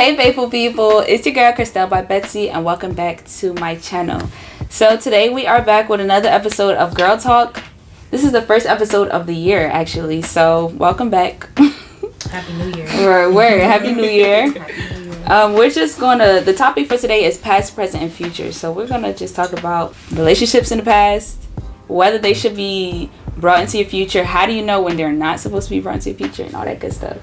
Hey faithful people, it's your girl Christelle by Betsy and welcome back to my channel. So today we are back with another episode of Girl Talk. This is the first episode of the year actually, so welcome back. Happy New Year. Happy New Year. We're just the topic for today is past, present, and future. So we're gonna just talk about relationships in the past, whether they should be brought into your future, how do you know when they're not supposed to be brought into your future, and all that good stuff.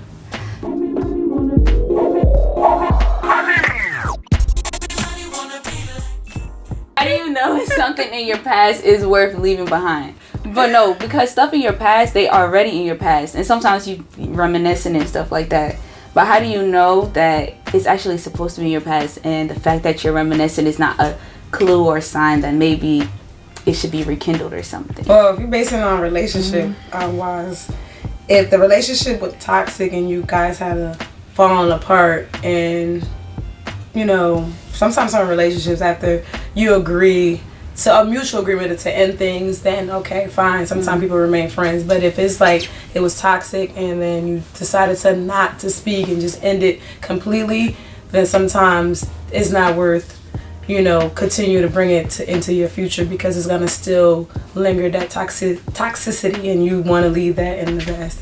How do you know if something in your past is worth leaving behind? But no, because stuff in your past, they are already in your past. And sometimes you reminiscing and stuff like that. But how do you know that it's actually supposed to be in your past, and the fact that you're reminiscing is not a clue or a sign that maybe it should be rekindled or something? Well, if you're basing it on relationship wise, if the relationship was toxic and you guys had a falling apart, and you know, sometimes some relationships after you agree to a mutual agreement to end things, then okay, fine, sometimes people remain friends. But if it's like it was toxic and then you decided to not to speak and just end it completely, then sometimes it's not worth, you know, continue to bring it into your future, because it's gonna still linger that toxicity and you want to leave that in the past.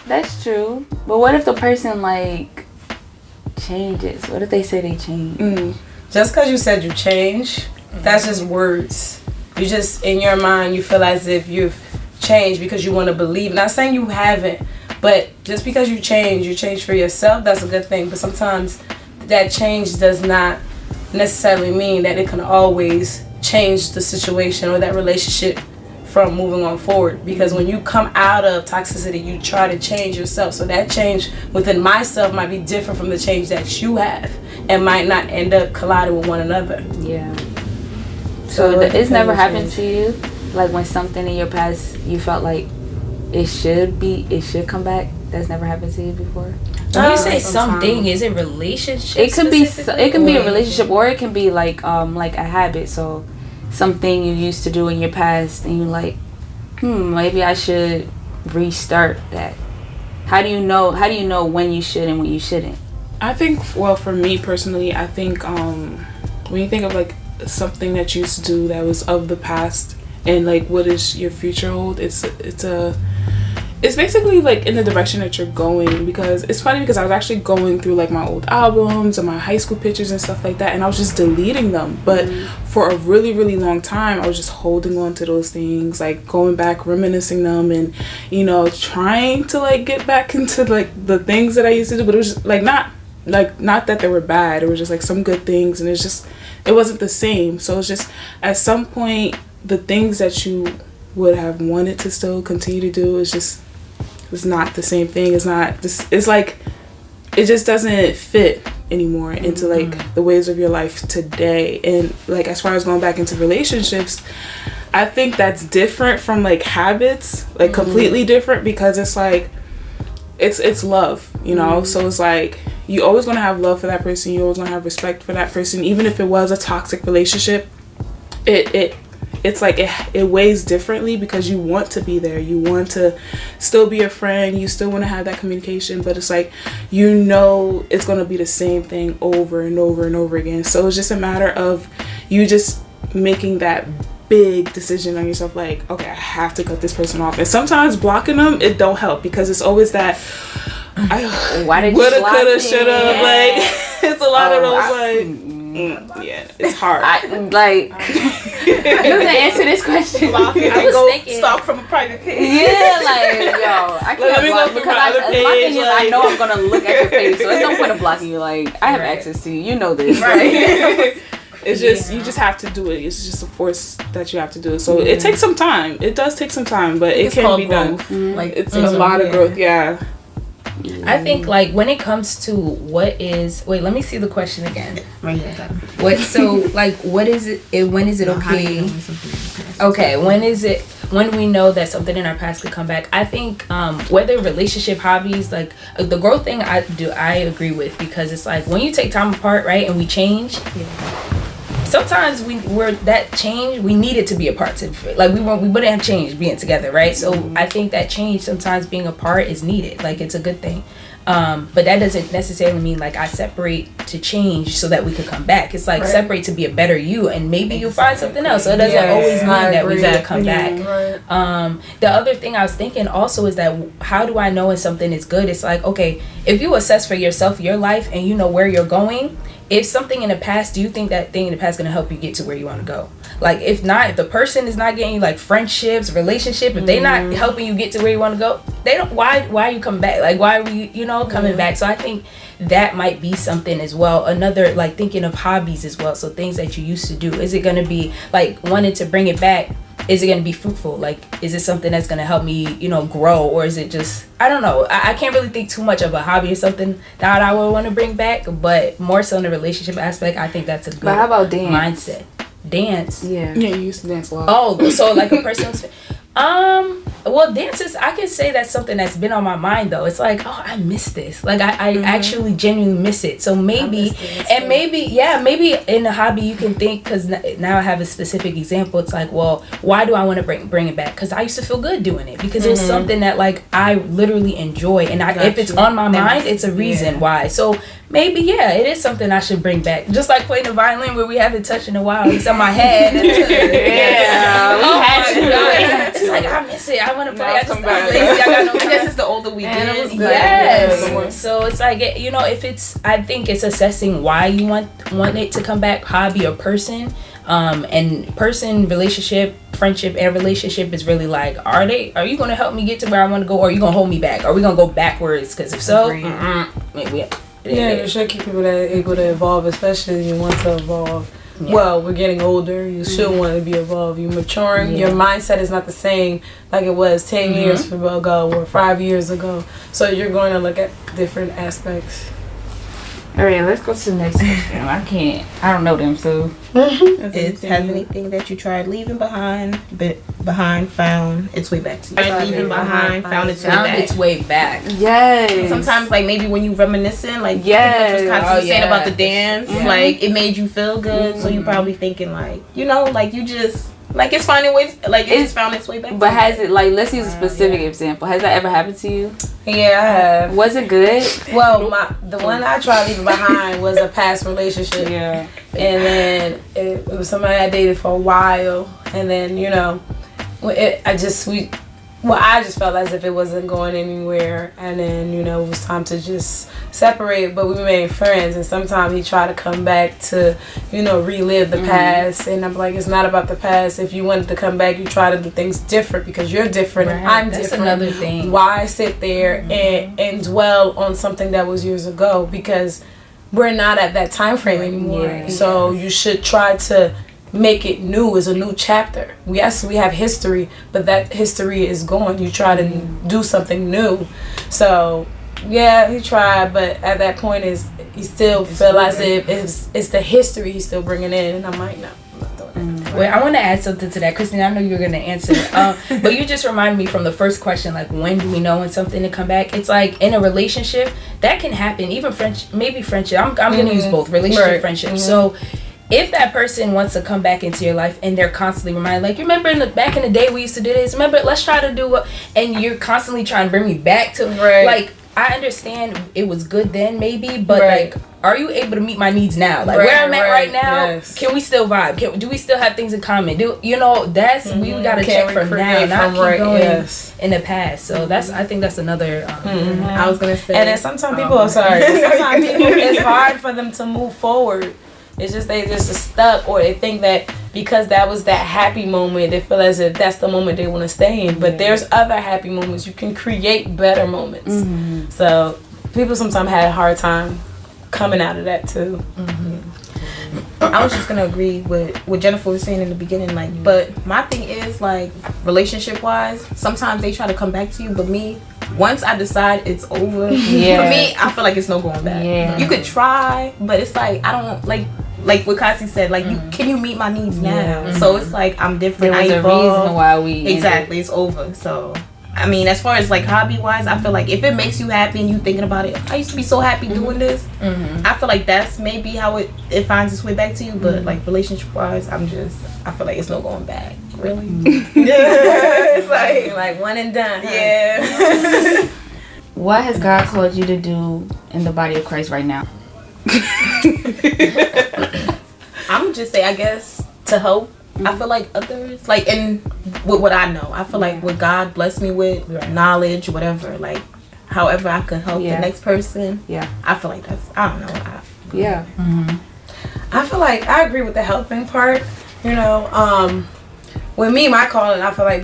That's true. But what if the person like changes? What if they say they change? Just because you said you change, that's just words. You just, in your mind, you feel as if you've changed because you want to believe. Not saying you haven't, but just because you change for yourself, that's a good thing. But sometimes that change does not necessarily mean that it can always change the situation or that relationship from moving on forward. Because when you come out of toxicity, you try to change yourself. So that change within myself might be different from the change that you have, and might not end up colliding with one another. Yeah. So it's never happened to you, like when something in your past you felt like it should come back? That's never happened to you before? When you say something, is it relationship? It could be a relationship, or it can be like a habit. So something you used to do in your past and you're like, maybe I should restart that. How do you know when you should and when you shouldn't? I think, well, for me personally, I think when you think of like something that you used to do that was of the past, and like what does your future hold, it's basically like in the direction that you're going. Because it's funny, because I was actually going through like my old albums and my high school pictures and stuff like that, and I was just deleting them. But for a really, really long time, I was just holding on to those things, like going back, reminiscing them, and you know, trying to like get back into like the things that I used to do. But it was just, not that they were bad. It was just like some good things, and it wasn't the same. So it's just, at some point, the things that you would have wanted to still continue to do, it's not the same thing. It's like it just doesn't fit anymore into like the ways of your life today. And like, as far as going back into relationships, I think that's different from like habits, like completely different, because it's like it's love, you know. So it's like you always gonna have love for that person, you always gonna have respect for that person, even if it was a toxic relationship. It's like it weighs differently, because you want to be there, you want to still be a friend, you still want to have that communication, but it's like, you know, it's going to be the same thing over and over and over again. So it's just a matter of you just making that big decision on yourself, like, okay, I have to cut this person off. And sometimes blocking them, it don't help, because it's always that why did woulda, you block coulda, me? shoulda, like it's a lot of those yeah, it's hard. You can answer this question. Stop from a private page. Yeah, like, yo, I can't block, because my thing is, I know I'm gonna look at your page, so there's no point of blocking you. Like, I have access to you. You know this, right? It's just, you just have to do it. It's just a force that you have to do it. So it takes some time. It does take some time, but it can be done. Like, it's a lot of growth. Yeah. I think like when it comes to let me see the question again. When is it okay? Okay, when we know that something in our past could come back? I think whether relationship, hobbies, like the growth thing, I agree with, because it's like when you take time apart, right, and we change. Sometimes we need it to be apart to, like, we wouldn't have changed being together, right? So I think that change, sometimes being apart, is needed. Like, it's a good thing. But that doesn't necessarily mean like I separate to change so that we could come back. It's like separate to be a better you, and maybe you'll find something else. So it doesn't always mean that we gotta come back. The other thing I was thinking also is that how do I know when something is good? It's like, okay, if you assess for yourself your life and you know where you're going, if something in the past, do you think that thing in the past is going to help you get to where you want to go? Like, if not, if the person is not getting you, like, friendships, relationship, if they're not helping you get to where you want to go, they don't, why are you coming back? Like, why are we, coming back? So I think that might be something as well. Another, like, thinking of hobbies as well. So things that you used to do. Is it going to be, like, wanting to bring it back? Is it going to be fruitful? Like, is it something that's going to help me, grow? Or is it just, I don't know. I can't really think too much of a hobby or something that I would want to bring back. But more so in the relationship aspect, I think that's a good But how about dance? mindset. Dance? Yeah. Yeah, you used to dance a lot. Oh, so like a personal well, dance is, I can say that's something that's been on my mind though. It's like, oh, I miss this. Like I actually genuinely miss it. So maybe, maybe in a hobby you can think, because now I have a specific example. It's like, well, why do I want to bring it back? Because I used to feel good doing it, because it was something that like I literally enjoy, and if it's on my mind, it's a reason why. So maybe, it is something I should bring back. Just like playing the violin, where we haven't touched in a while. It's on my head. It's like, I miss it. I want to play. I just, I'm lazy. I got no time. I guess it's the older we get. It was good. Yes. So it's like, if it's, I think it's assessing why you want it to come back, hobby or person. And person, relationship, friendship, and relationship is really like, are you going to help me get to where I want to go, or are you going to hold me back? Are we going to go backwards? Because if so, you should keep people that are able to evolve, especially if you want to evolve. Yeah. Well, we're getting older. You should want to be evolved. You're maturing. Your mindset is not the same like it was 10 years ago or 5 years ago. So you're going to look at different aspects. All right, let's go to the next question. I don't know them, so. Has anything that you tried leaving behind found its way back to you? Found its way back. Yes. Sometimes, like, maybe when you reminiscing, like, what Constance saying about the dance, like, it made you feel good, so you probably thinking, like, like, you just, like, it's finding ways, like, it's found its way back. But has it, like, let's use a specific example. Has that ever happened to you? Yeah, I have. Was it good? Well, the one I tried leaving behind was a past relationship. Yeah. And then it was somebody I dated for a while. And then, I just felt as if it wasn't going anywhere. And then, it was time to just separate. But we remained friends. And sometimes he tried to come back to, relive the past. And I'm like, it's not about the past. If you wanted to come back, you try to do things different because you're different and I'm different. That's another thing. Why sit there and dwell on something that was years ago? Because we're not at that time frame anymore. Yeah. So you should try to make it new, as a new chapter. Yes, we have history, but that history is gone. You try to do something new. So yeah, he tried, but at that point he still feel as if it's the history he's still bringing in, and I'm like, no, I'm not doing that. Wait, I want to add something to that, Christine. I know you were going to answer it, but you just reminded me from the first question, like, when do we know when something to come back? It's like in a relationship that can happen, even maybe friendship. I'm going to use both, relationship, friendship. So if that person wants to come back into your life and they're constantly reminded, like, you remember back in the day we used to do this, remember, let's try to do what, and you're constantly trying to bring me back to, like, I understand it was good then maybe, but like, are you able to meet my needs now? Like where I'm at right now, can we still vibe? Do we still have things in common? That's we gotta check from now, not keep going in the past. So I think that's another. I was gonna say, and then sometimes people it's hard for them to move forward. It's just they just are stuck, or they think that because that was that happy moment, they feel as if that's the moment they want to stay in. But there's other happy moments. You can create better moments. So people sometimes had a hard time coming out of that too. I was just gonna agree with what Jennifer was saying in the beginning, like, but my thing is, like, relationship wise, sometimes they try to come back to you, but me, once I decide it's over, for me, I feel like it's no going back. You could try, but it's like, I don't like what Kasi said, like, can you meet my needs now? So it's like, I'm different. There was a reason why we it's over. So I mean, as far as like hobby wise, I feel like if it makes you happy and you thinking about it, I used to be so happy doing this. I feel like that's maybe how it finds its way back to you. But like relationship wise, I feel like it's no going back. Really? It's like one and done. Yeah. What has God called you to do in the body of Christ right now? I'm gonna just say, I guess, to help. I feel like others, like, in with what I know, I feel like what God blessed me with, knowledge, whatever, like, however I could help the next person. Yeah. I feel like that's, I don't know. Yeah. I feel like I agree with the helping part. You know, with me, my calling, I feel like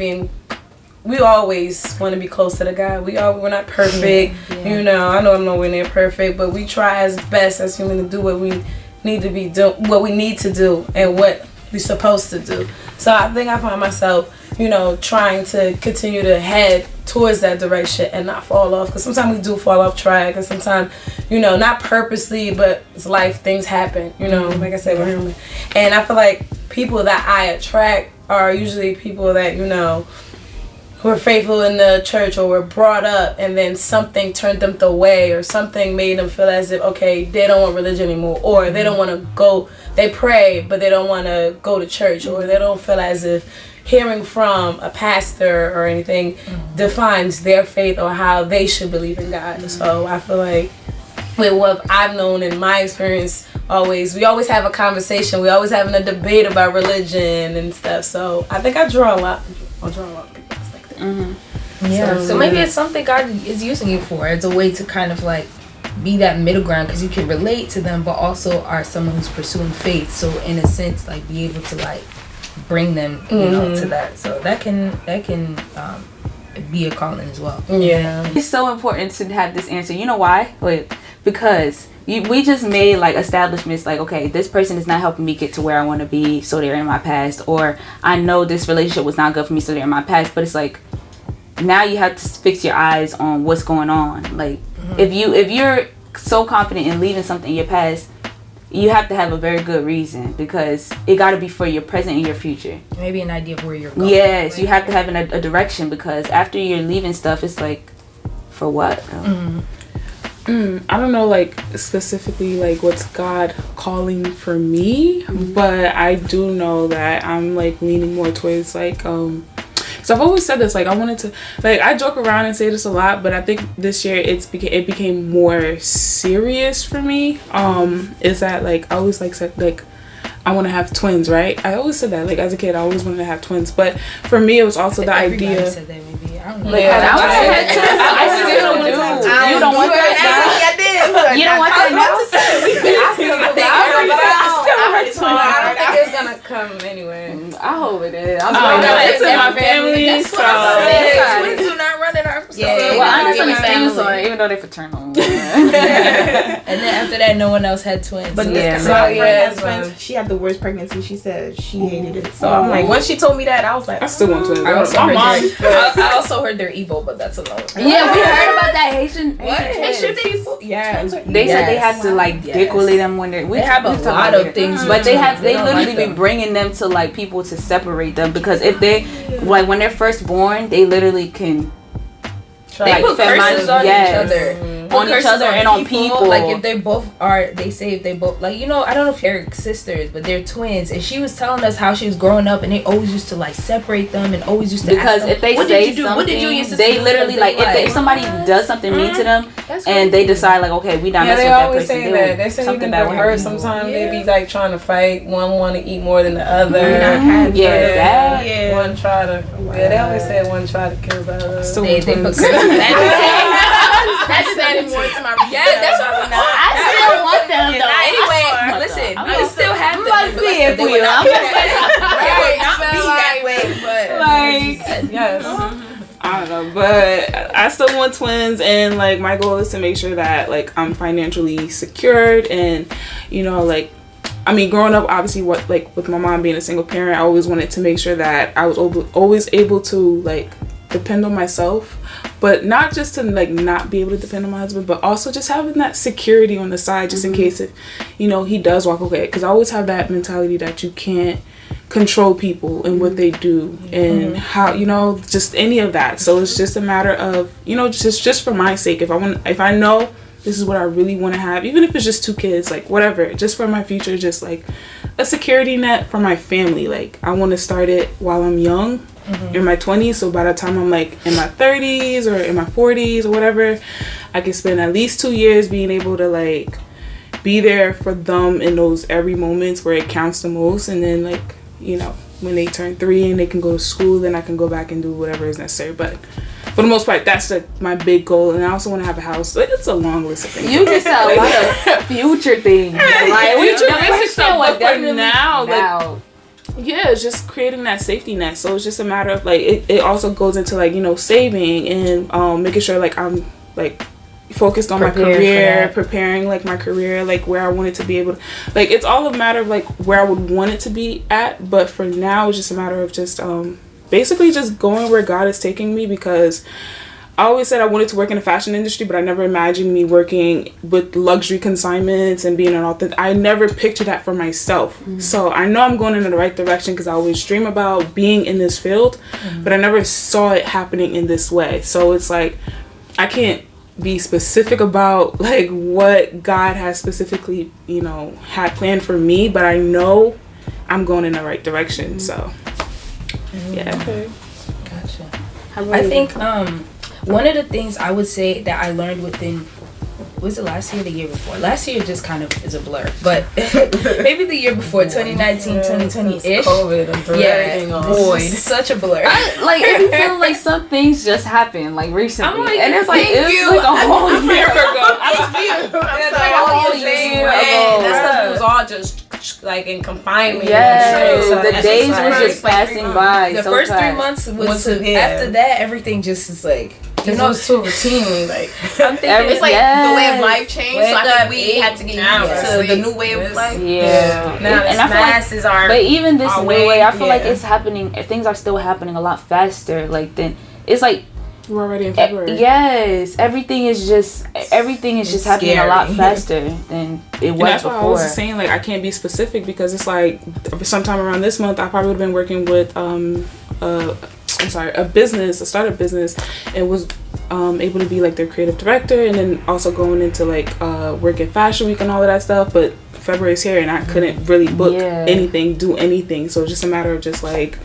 we always want to be close to the God. We're not perfect. You know, I know I'm nowhere near perfect, but we try as best as human to do what we need to be what we need to do, and what we're supposed to do. So I think I find myself, you know, trying to continue to head towards that direction and not fall off. Because sometimes we do fall off track, and sometimes, you know, not purposely, but it's life, things happen. You know, like I said, we're human. And I feel like people that I attract are usually people that, you know, who are faithful in the church, or were brought up and then something turned them away, or something made them feel as if, okay, they don't want religion anymore, or they don't want to go, they pray but they don't want to go to church, or they don't feel as if hearing from a pastor or anything defines their faith or how they should believe in God. So I feel like with what I've known in my experience, we always have a conversation, we always having a debate about religion and stuff. So I think I draw a lot of people. Yeah. So maybe it's something God is using you for. It's a way to kind of like be that middle ground, because you can relate to them, but also are someone who's pursuing faith. So in a sense, like, be able to like bring them, you know, to that. So that can be a calling as well. Yeah. It's so important to have this answer. You know why? Because we just made like establishments like, okay, this person is not helping me get to where I want to be, so they're in my past, or I know this relationship was not good for me, so they're in my past. But it's like, now you have to fix your eyes on what's going on. Like, if you're so confident in leaving something in your past, you have to have a very good reason, because it got to be for your present and your future. Maybe an idea of where you're going. Yes, you have to have a direction, because after you're leaving stuff, it's like, for what? I don't know, like, specifically, like, what's God calling for me, but I do know that I'm, like, leaning more towards, like, so I've always said this, like, I wanted to, like, I joke around and say this a lot, but I think this year it became more serious for me. Is that, like, I always, like, said, like, I want to have twins, right? I always said that, like, as a kid, I always wanted to have twins, but for me, it was also the idea. Said that, maybe. I don't know. I still do. You don't want that? I did. You don't want that I don't think it's gonna come anyway. I hope it is. It's in my family, so. Twins do not run in our family. Well, I understand, so even though they're fraternal. And then after that, no one else had twins. But so this my friend has twins. She had the worst pregnancy. She said she hated it. So I'm like, once she told me that, I was like, I still want twins. I also heard they're evil, but that's alone. Yeah, we heard about that Haitian. Haitian people. Yeah. They said they have to like decolate them when they have a lot of things, but they literally be bringing them to like people to separate them, because if they like when they're first born, they literally can. They put curses on each other. On each other and on people. Like if they both are, they say if they both, like, you know, I don't know if they're sisters, but they're twins. And she was telling us how she was growing up, and they always used to like separate them, and always used to because ask them, if they what say did you do? something, What did you and your sister they do? literally like if somebody does something mean to them, and they decide like, okay, we not messing with that person. Say that. They say even the birds sometimes they be like trying to fight. One want to eat more than the other. One try to. Yeah, they always say one try to kill the other. They put curses. That's adding more to my. Yeah, that's what I'm not. I still want them though. Anyway, listen, we still have them. Must be it for you. Not be that way, but like yes. I don't know, but I still want twins, and like my goal is to make sure that like I'm financially secured, and you know, like, I mean, growing up, obviously, with my mom being a single parent, I always wanted to make sure that I was always able to like depend on myself, but not just to like not be able to depend on my husband, but also just having that security on the side, just in case if, you know, he does walk away, because I always have that mentality that you can't control people and what they do and how, you know, just any of that. So it's just a matter of, you know, just for my sake, if I know this is what I really want to have, even if it's just 2 kids, like whatever, just for my future, just like a security net for my family. Like I want to start it while I'm young, in my 20s. So by the time I'm like in my 30s or in my 40s or whatever, I can spend at least 2 years being able to like be there for them in those every moments where it counts the most. And then like, you know, when they turn 3 and they can go to school, then I can go back and do whatever is necessary. But for the most part, that's my big goal. And I also want to have a house. Like, it's a long list of things. You just said a lot of future things. Like, futuristic stuff, but for now, now. like, yeah, it's just creating that safety net. So it's just a matter of like, it also goes into like, you know, saving and making sure like I'm like focused on my career, preparing like my career, like where I want it to be able to, like, it's all a matter of like where I would want it to be at. But for now, it's just a matter of just basically just going where God is taking me, because I always said I wanted to work in the fashion industry, but I never imagined me working with luxury consignments and being an authentic. I never pictured that for myself. So I know I'm going in the right direction because I always dream about being in this field, but I never saw it happening in this way. So it's like, I can't be specific about like what God has specifically, you know, had planned for me, but I know I'm going in the right direction. So yeah. Okay. Gotcha. I think one of the things I would say that I learned within, was it last year or the year before? Last year just kind of is a blur, but maybe the year before, 2019, 2020-ish. COVID and everything void. Such a blur. Like, if you feel like some things just happened, like, recently. I'm like, and it's like, it's like a whole year ago. It's like a whole year ago. That stuff was all just like in confinement. Yeah, So the days just was just passing by. The so first fast. 3 months was after that, everything just is like, you know, it's too routine. Like, I'm thinking it's like the way of life changed. So I think we had to get used to the new way of life. Yeah. Now the masses are. But even this new way, I feel like yeah. it's happening. Things are still happening a lot faster. Like, then it's like, We're already in February. yes, everything is just happening a lot faster than it was And that's before. why I was saying like I can't be specific, because it's like sometime around this month I probably would have been working with a startup business, and was able to be like their creative director, and then also going into like work at Fashion Week and all of that stuff. But February's here and I couldn't really book anything, do anything. So it's just a matter of just like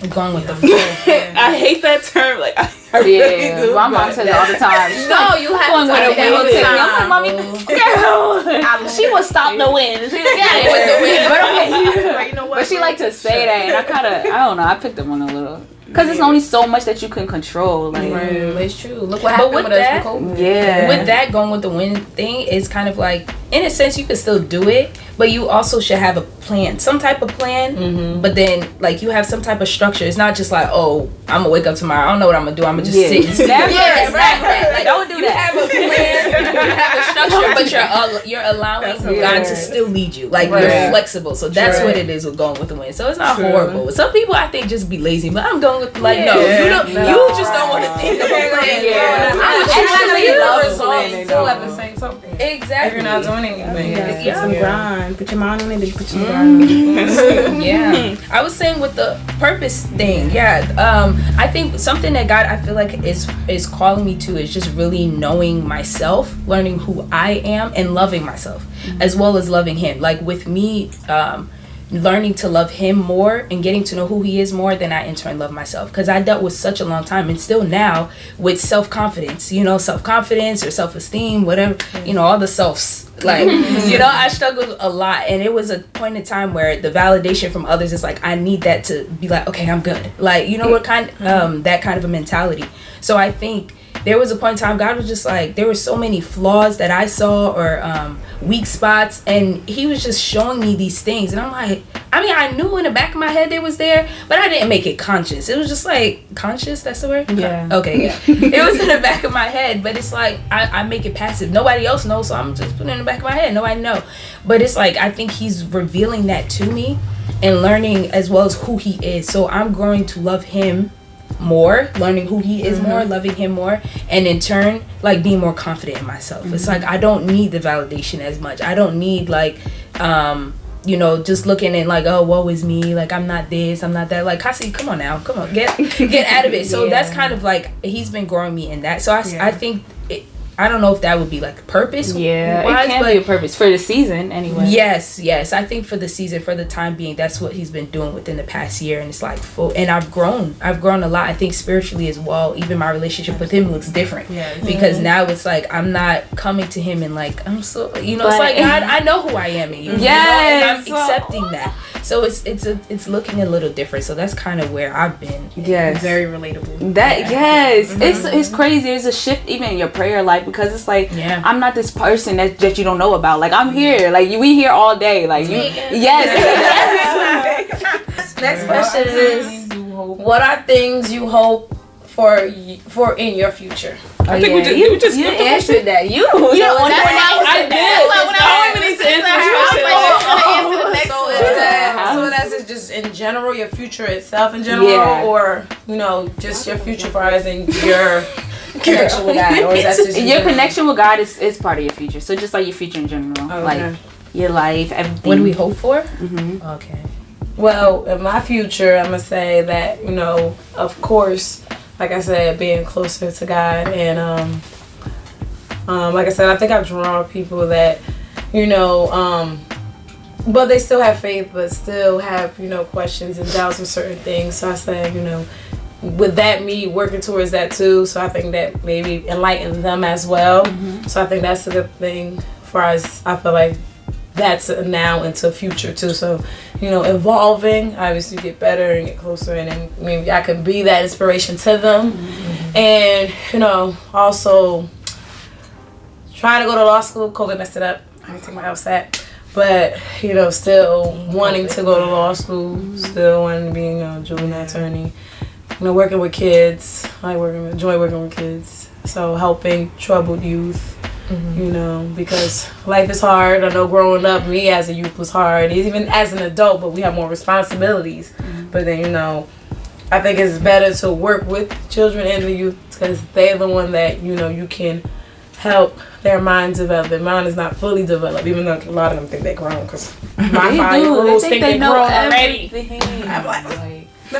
going with the flow. I hate that term. Like I really do. My mom says it all the time. No, you have Going to with say the wind. it. I'm like, mommy, girl, she will stop the wind. She's like, yeah, With the wind. But okay. But you know what? But she like to say that, and I don't know. I picked up on a little. Because it's only so much that you can control. Like, It's true. Look what happened with with that, us with COVID. yeah. With that, going with the wind thing is kind of like, in a sense, you can still do it, but you also should have a plan, some type of plan. But then, like, you have some type of structure. It's not just like, oh, I'm gonna wake up tomorrow, I don't know what I'm gonna do, I'm gonna just sit and sleep. Right. Like, don't do You that. have a plan, you have a structure, but you're allowing God to still lead you. Like, you're flexible. So that's what it is with going with the wind. So it's not horrible. Some people, I think, just be lazy, but I'm going with, like, no, you just don't want to think of a plan. Actually, I love results still at the same token. Exactly. If you're not doing anything, Get some grind. Put your mind on it. Then put your grind. Yeah, I was saying with the purpose thing. I think something that God, I feel like is calling me to is just really knowing myself, learning who I am, and loving myself as well as loving Him. Like with me, learning to love Him more and getting to know who He is more than I in turn love myself, because I dealt with such a long time and still now with self-confidence, self-confidence or self-esteem, whatever, all the selves. Like, I struggled a lot, and it was a point in time where the validation from others is like, I need that to be like, okay, I'm good. Like, what kind, that kind of a mentality. So I think there was a point in time God was just like, there were so many flaws that I saw or weak spots, and He was just showing me these things, and I'm like, I knew in the back of my head they was there, but I didn't make it conscious. It was just like, conscious, that's the word? Yeah. Okay, yeah. It was in the back of my head, but it's like, I make it passive. Nobody else knows, so I'm just putting it in the back of my head. Nobody know. But it's like, I think He's revealing that to me and learning as well as who He is. So I'm growing to love Him more, learning who He is more, loving Him more, and in turn, like, being more confident in myself. It's like, I don't need the validation as much. I don't need, like, just looking and like, oh, woe is me, like, I'm not this, I'm not that. Like, Kasi, come on, get out of it. So that's kind of like, He's been growing me in that. So I think I don't know if that would be like purpose. Yeah, it can be a purpose for the season anyway. Yes. I think for the season, for the time being, that's what he's been doing within the past year, and it's like full. And I've grown a lot. I think spiritually as well. Even my relationship with him looks different because now it's like I'm not coming to him and like I'm so it's like God, I know who I am in you. And I'm accepting that. So it's looking a little different. So that's kind of where I've been. Yes, very relatable. It's crazy. There's a shift even in your prayer life because it's like I'm not this person that you don't know about. Like I'm here. Like we here all day. Like you. Yes. Next question is, what are things you hope for in your future? I think we just answered that. You I did. So that's just in general, your future itself in general, or just your future for us and your connection with God, or is that just your connection with God is part of your future. So just like your future in general, like your life, everything. What do we hope for? Mm-hmm. Okay. Well, in my future, I'm gonna say that of course, like I said, being closer to God, and like I said, I think I've drawn people that but they still have faith, but still have questions and doubts with certain things. So I say, with that, me working towards that too. So I think that maybe enlighten them as well. Mm-hmm. So I think that's a good thing for us. I feel like that's a now into future too. So evolving, obviously get better and get closer, and then maybe I could be that inspiration to them. Mm-hmm. And also trying to go to law school. COVID messed it up. I didn't take my LSAT. But still wanting to go to law school, still wanting to be a juvenile attorney, working with kids. Enjoy working with kids. So helping troubled youth, because life is hard. I know growing up, me as a youth was hard, even as an adult, but we have more responsibilities. Mm-hmm. But then I think it's better to work with children and the youth because they're the one that you can help their minds develop. Their mind is not fully developed, even though a lot of them think they're grown. Because my 5-year-olds think they're grown already. I'm like,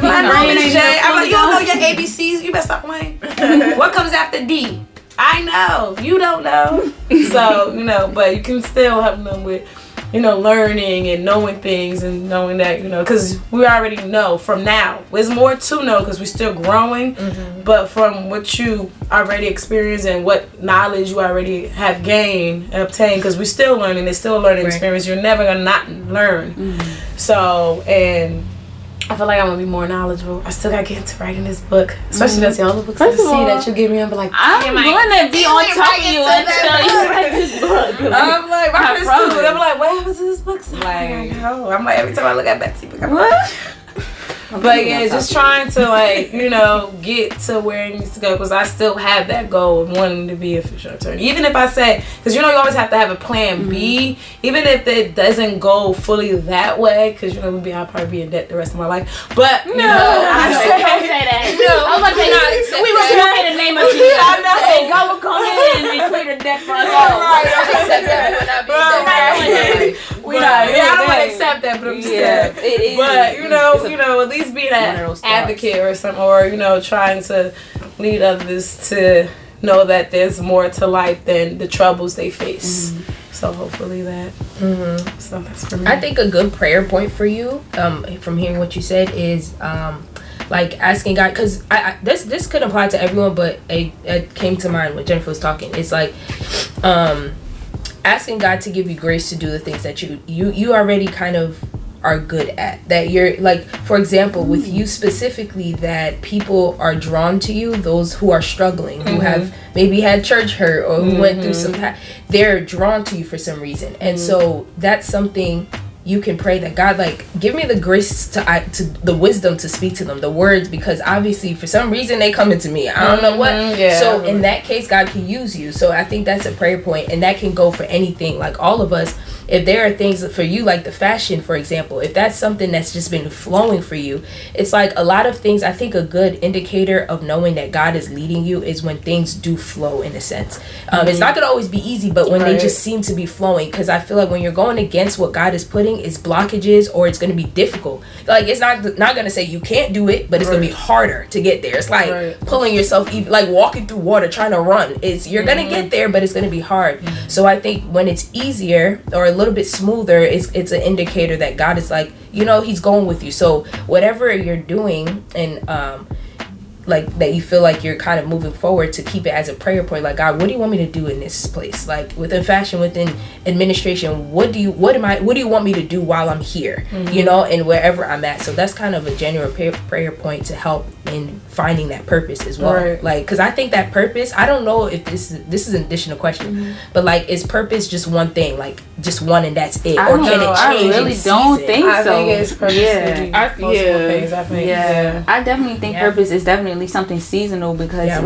I know Miss J. I'm like, you don't know your ABCs. You better stop playing. What comes after D? I know. You don't know. So but you can still help them with learning and knowing things and knowing that because we already know from now. There's more to know because we're still growing. Mm-hmm. But from what you already experienced and what knowledge you already have gained and obtained, because we're still learning. It's still a learning experience. You're never gonna not learn. Mm-hmm. So and I feel like I'm gonna be more knowledgeable. I still gotta get into writing this book, especially that's the other books that you give me. I'm like, I'm gonna be on top of you until you write this book. I'm like, I'm like, what happens to this book? I'm like, every time I look at Betsy book, I'm like, but yeah, just trying to get to where it needs to go, because I still have that goal of wanting to be a official attorney. Even if I say, because you always have to have a plan B, even if it doesn't go fully that way, because I'll probably be in debt the rest of my life. But don't say that. I was like, we were going to name of Jesus. Hey, God will come in and clear the debt for us all. Right, I don't accept that. I don't want to accept that, but I'm just saying. It is. But at least being an advocate or something, or trying to lead others to know that there's more to life than the troubles they face. Mm-hmm. So hopefully that. Mm-hmm. So that's for me. I think a good prayer point for you, from hearing what you said, is like asking God, because this could apply to everyone, but it came to mind when Jennifer was talking. It's like asking God to give you grace to do the things that you already kind of are good at, that you're like, for example, with you specifically, that people are drawn to you, those who are struggling, who have maybe had church hurt or who went through some they're drawn to you for some reason. And so that's something you can pray, that God, like, give me the grace to the wisdom to speak to them, the words, because obviously for some reason they come into me, I don't know what. So in that case, God can use you. So I think that's a prayer point, and that can go for anything. Like all of us, if there are things for you, like the fashion, for example, if that's something that's just been flowing for you, it's like a lot of things. I think a good indicator of knowing that God is leading you is when things do flow, in a sense. It's not going to always be easy, but when they just seem to be flowing, because I feel like when you're going against what God is putting, it's blockages, or it's going to be difficult. Like, it's not going to say you can't do it, but it's going to be harder to get there. It's like pulling yourself, like walking through water, trying to run. You're going to get there, but it's going to be hard. So I think when it's easier or a little bit smoother, it's an indicator that God is like, he's going with you. So whatever you're doing, and like that you feel like you're kind of moving forward, to keep it as a prayer point, like, God, what do you want me to do in this place? Like within fashion, within administration, what do you want me to do while I'm here? And wherever I'm at. So that's kind of a general prayer point to help in finding that purpose as well. Like, because I think that purpose, I don't know if this is an additional question, but like, is purpose just one thing, like just one and that's it, or can it change? I really don't think so. I think it's purpose. I definitely think purpose is definitely something seasonal, because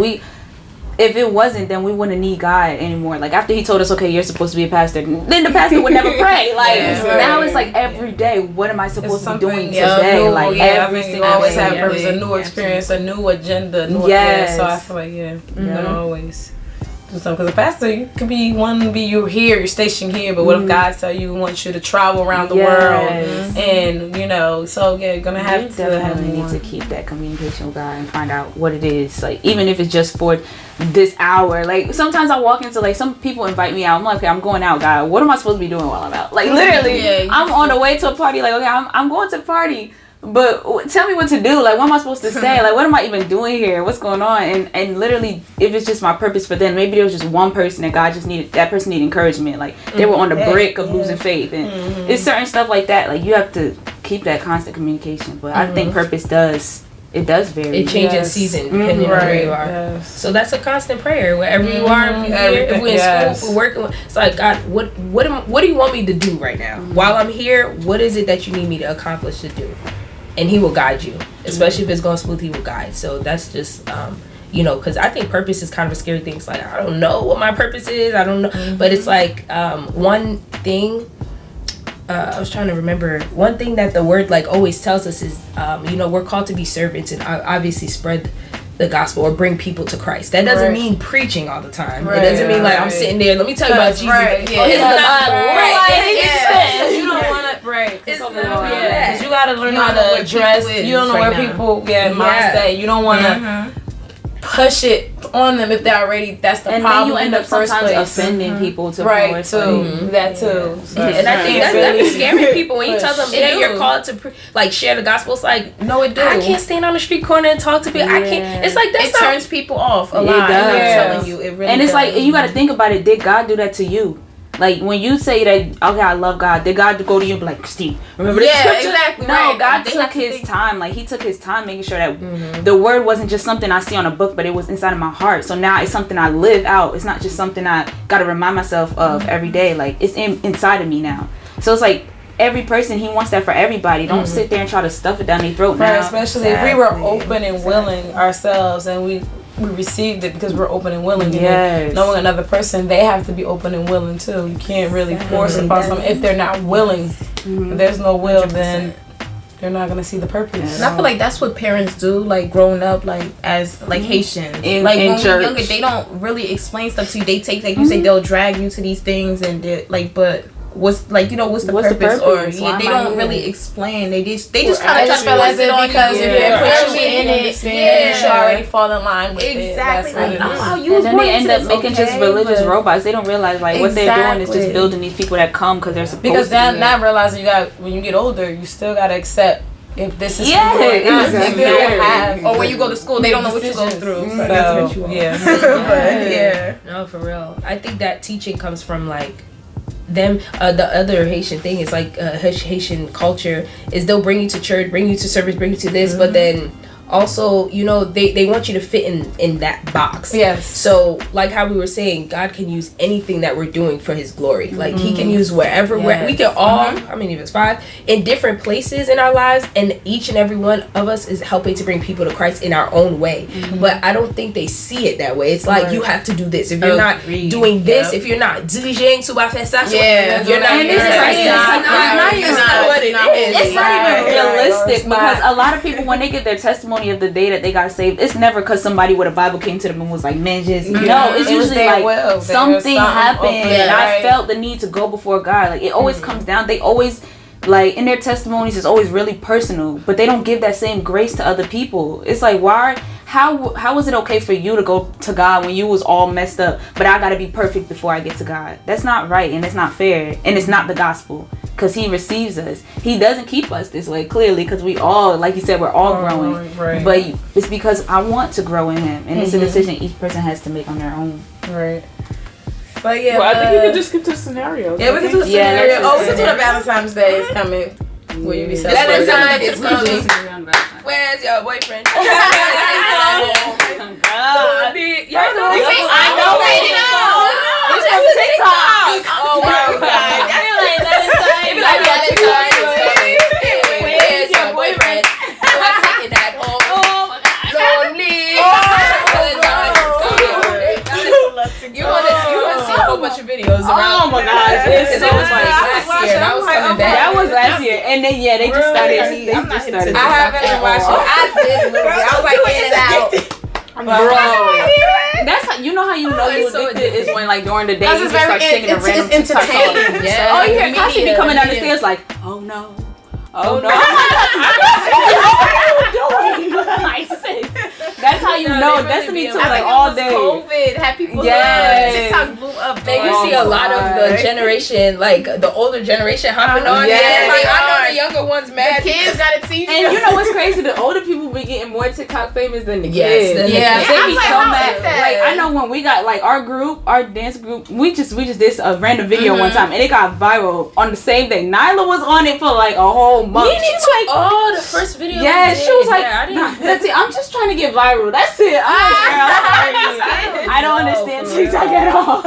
if it wasn't, then we wouldn't need God anymore. Like after he told us, okay, you're supposed to be a pastor, then the pastor would never pray. Like now it's like every day, what am I supposed to be doing today? New, like every single day. Always have purpose, a new experience, a new agenda. So I feel like you're gonna always do something. Because a pastor, you could be you're here, you're stationed here, but what if God tell you wants you to travel around the world, and so you're gonna have definitely need to keep that communication with God and find out what it is. Like even if it's just for this hour, like sometimes I walk into, like, some people invite me out, I'm like, okay, I'm going out, God, what am I supposed to be doing while I'm out? Like literally I'm on the way to a party, like, okay, I'm going to the party, but tell me what to do. Like, what am I supposed to say? Like, what am I even doing here? What's going on? And literally, if it's just my purpose for them, maybe there was just one person that God just needed, that person needed encouragement. Like, they were on the brink of losing faith. And it's certain stuff like that. Like, you have to keep that constant communication. But I think purpose does vary. It changes season depending on where you are. So that's a constant prayer. Wherever you are, if we're in school, if we're working, it's like, God, what do you want me to do right now? While I'm here, what is it that you need me to accomplish to do? And he will guide you, especially if it's going smooth. He will guide. So that's just because I think purpose is kind of a scary thing. It's like, I don't know what my purpose is. I don't know, but it's like one thing. I was trying to remember one thing that the word like always tells us is we're called to be servants and obviously spread the gospel or bring people to Christ. That doesn't mean preaching all the time. It doesn't mean like I'm sitting there, let me tell you about Jesus. It's not right. You don't want to because you got to learn how to address. You don't know where people mindset. You don't want to push it on them if they're already, that's the problem. And then you end up sometimes offending people to that too. So and I think that be scaring people when you tell them, you're called to share the gospel. It's like, no, I can't stand on the street corner and talk to people. I can't. It's like that turns people off a lot. It does. I'm telling you, it really and it's does. like, you got to think about it. Did God do that to you? Like, when you say that, okay, I love God, did God go to you and be like, Steve, remember this scripture? Exactly. No, God took his time. Like, he took his time making sure that the word wasn't just something I see on a book, but it was inside of my heart. So now it's something I live out. It's not just something I got to remind myself of every day. Like, it's inside of me now. So it's like, every person, he wants that for everybody. Don't sit there and try to stuff it down their throat now. Especially if we were open and willing ourselves, and we received it because we're open and willing. And knowing another person, they have to be open and willing too. You can't really force upon someone if they're not willing. If there's no will, 100%. Then they're not gonna see the purpose. And I feel like that's what parents do, like growing up, like as like Haitians. In when church. we're younger, they don't really explain stuff to you. They take, like you say, they'll drag you to these things, and but what's the purpose? Or they don't really explain. They just kind of just realize it because if they put you in it, you should already fall in line with it. Exactly. And then they end up making just religious robots. They don't realize what they're doing is just building these people that come because they're supposed to. Because not realizing when you get older, you still gotta accept if this is or when you go to school, they don't know what you go through. So no, for real. I think that teaching comes from them. The other Haitian thing is Haitian culture is they'll bring you to church, bring you to service, bring you to this, but then also, you know, they want you to fit in that box. Yes. So, like how we were saying, God can use anything that we're doing for His glory. Like He can use wherever we can all. I mean, if it's 5 in different places in our lives, and each and every one of us is helping to bring people to Christ in our own way. But I don't think they see it that way. It's like you have to do this. If you're not doing this, if you're not dirigeing sous la festation, you're not. It's not what it is. It's not even realistic because a lot of people, when they get their testimony of the day that they got saved, it's never because somebody with a Bible came to them and was like, man, just no. It's usually like something happened and I felt the need to go before God. Like it always comes down. They always like in their testimonies, it's always really personal, but they don't give that same grace to other people. It's like, why? How was it okay for you to go to God when you was all messed up, but I gotta be perfect before I get to God? That's not right, and it's not fair, and it's not the gospel, because He receives us. He doesn't keep us this way, clearly, because we all, like you said, we're all growing. Right. But it's because I want to grow in Him, and it's a decision each person has to make on their own. Right. But yeah, I think we could just skip to the scenario. Yeah, we can do the scenario. Oh, since Valentine's Day is coming. Will you be celebrating? Valentine's is coming. Where's your boyfriend? I know it. It's from TikTok. Oh my God. Valentine's is coming. Where's your boyfriend? I'm sitting at home. Lonely. You want to see a whole bunch of videos around. Oh my gosh. It's always like last year. That was coming back. That was last year. And then, they just started. I haven't been watching. I did a little bit. I was like, in and out. Bro, that's how you know you addicted is when like during the day you just start singing a random TikTok song. Yeah. Oh, you hear Kasi be coming down the stairs like, oh no. That's how you know. Destiny took like all day. COVID had people. TikTok blew up. Then you see a lot of the generation, like the older generation, hopping on. Yeah, like I know the younger ones mad. The kids gotta teach. And you know what's crazy? The older people be getting more TikTok famous than the kids. kids. Yeah, they be so mad. Like I know when we got like our dance group, we just did a random video one time and it got viral on the same day. Nyla was on it for like a whole month. The first video. Yeah, she was like, that's it. I'm just trying to get viral. That's it. I don't understand TikTok at all.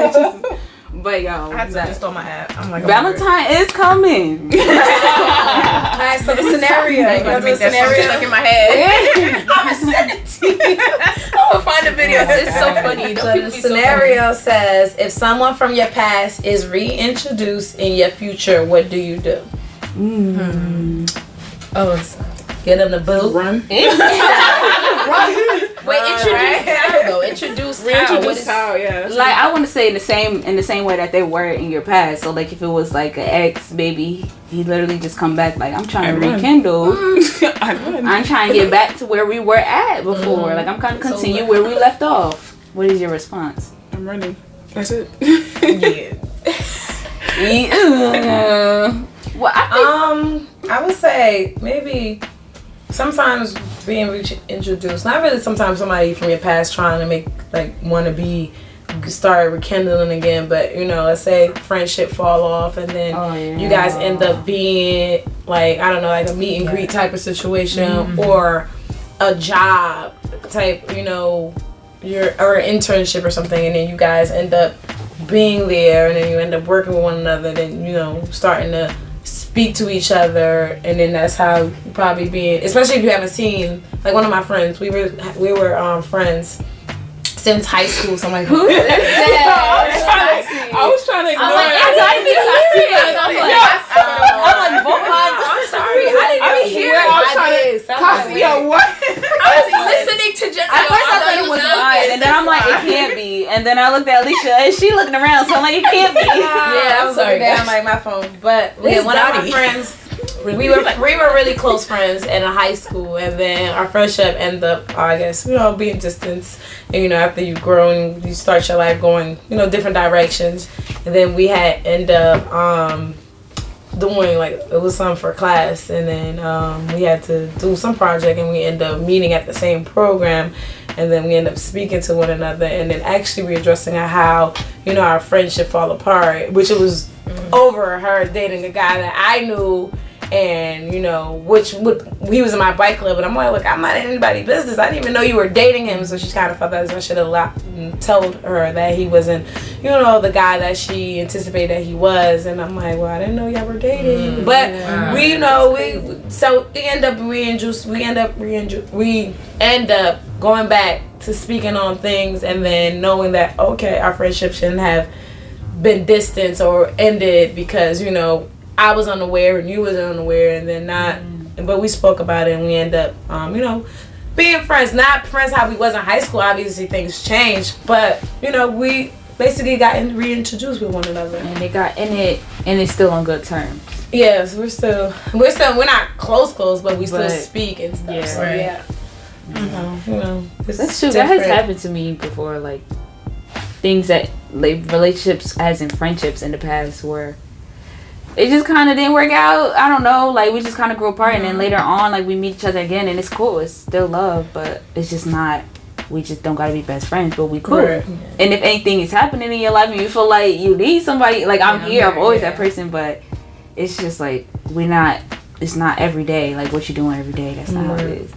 But yo, I had to install my app. I'm like, Valentine is coming. Alright, so the scenario. I'm gonna make that scenario stuck in my head. I'm 17. I'm gonna find the video. It's so funny. So the scenario says, if someone from your past is reintroduced in your future, what do you do? Get them the boot. Run. Wait, introduce how though? Introduce how? Yeah. Like I want to say in the same way that they were in your past. So like if it was like an ex, baby, he literally just come back like I'm trying to rekindle. I'm trying to get back to where we were at before. Like I'm kind of continue where we left off. What is your response? I'm running. That's it. Well, I think I would say maybe sometimes being introduced, not really sometimes somebody from your past trying to make want to be start rekindling again, but let's say friendship fall off and then you guys end up being like, I don't know, like a meet and greet type of situation or a job type, or an internship or something, and then you guys end up being there and then you end up working with one another, then starting to speak to each other, and then that's how you probably being, especially if you haven't seen, like one of my friends, we were friends since high school, so I'm like, who is that? I was trying to ignore it. I'm sorry. I didn't even hear it. I was listening to Jennifer. At first I thought it was mine, and then I'm like, it can't be. And then I looked at Alicia, and she looking around, so I'm like, it can't be. Yeah, I'm sorry. Down like my phone, but one of my friends. We were really close friends in high school, and then our friendship ended up, I guess, being distance. And after you grow and you start your life going, different directions, and then we had end up doing it was something for class, and then we had to do some project, and we end up meeting at the same program, and then we end up speaking to one another, and then actually we addressing how our friendship fall apart, which it was over her dating a guy that I knew. And he was in my bike club, and I'm like, look, I'm not in anybody's business. I didn't even know you were dating him. So she kind of felt that I should have told her that he wasn't, the guy that she anticipated that he was. And I'm like, well, I didn't know y'all were dating. But we end up going back to speaking on things, and then knowing that, okay, our friendship shouldn't have been distanced or ended because I was unaware and you was unaware, and then but we spoke about it, and we end up being friends. Not friends how we was in high school. Obviously things changed, but we basically got reintroduced with one another, and they got in it, and it's still on good terms. Yes, we're not close, but we still speak and stuff. Yeah. So yeah. That's true. That has happened to me before, like things that like relationships as in friendships in the past where it just kind of didn't work out. I don't know, like we just kind of grew apart, and then later on, like we meet each other again, and it's cool. It's still love, but it's just not. We just don't gotta be best friends, but we cool. Right. And if anything is happening in your life and you feel like you need somebody, like I'm here, I'm always that person, but it's just like it's not every day, like what you're doing every day. That's not how it is.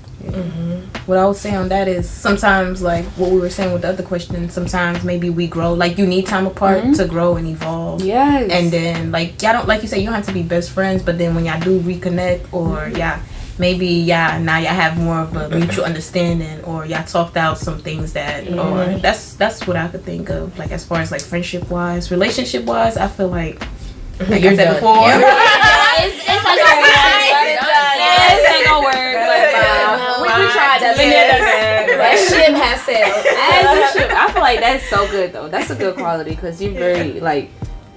What I would say on that is sometimes, like what we were saying with the other question, sometimes maybe we grow, like you need time apart to grow and evolve. Yes. And then like y'all don't, like you say, you don't have to be best friends, but then when y'all do reconnect, or now y'all have more of a mutual understanding, or y'all talked out some things that, or that's what I could think of, like as far as like friendship wise. Relationship wise, I feel like I said before. It's ain't gonna work. We tried that. That ship has sailed. I feel like that's so good though. That's a good quality because you're very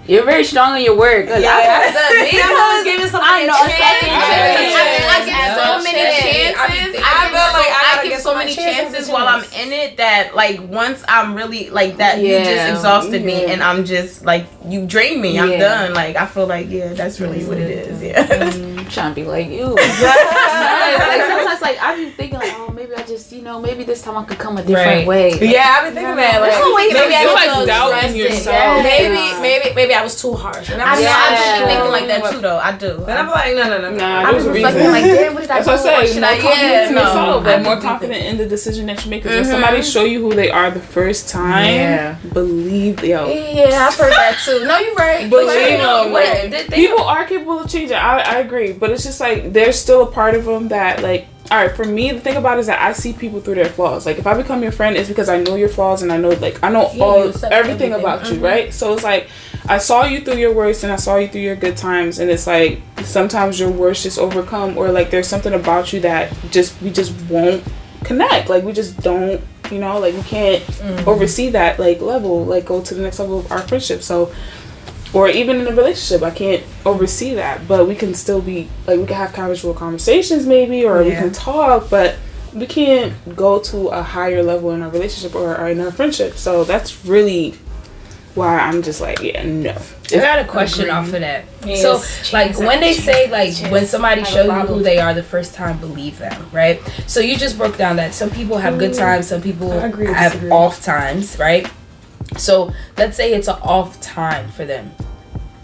you're very strong in your word. Cause I'm always giving somebody a chance. I get so many chances. I give so many chances while I'm in it that like once I'm really like that, you just exhausted me, and I'm just like you drain me. I'm done. Like I feel like that's really what it is. I'm trying to be like you. Like sometimes like I be thinking like, oh maybe I just maybe this time I could come a different way. Yeah, I be thinking that like maybe I was doubting yourself. Maybe I was too harsh. I be thinking like that too though. I do. Then I'm like no. I be reflecting like, damn, what did I do? That's what I say. More confident in yourself, but more confident in the decision that you make. Because when somebody show you who they are the first time, believe Yeah, I've heard that too. No, you're right. But people are capable of changing. I agree, but it's just like there's still a part of them that like. All right, for me, the thing about it is that I see people through their flaws. Like, if I become your friend, it's because I know your flaws and I know everything about you, right? So it's like, I saw you through your worst and I saw you through your good times, and it's like, sometimes your worst just overcome, or like, there's something about you that we just won't connect. Like, we just don't, like, we can't oversee that, like, level, like, go to the next level of our friendship. So, or even in a relationship, I can't oversee that, but we can still be, like, we can have casual conversations maybe, or we can talk, but we can't go to a higher level in our relationship or in our friendship. So that's really why I'm just like, no. I got a question off of that. Yes. So, like, when they say, like, when somebody shows you who they are the first time, believe them, right? So you just broke down that some people have good times, some people have off times, right? So let's say it's an off time for them.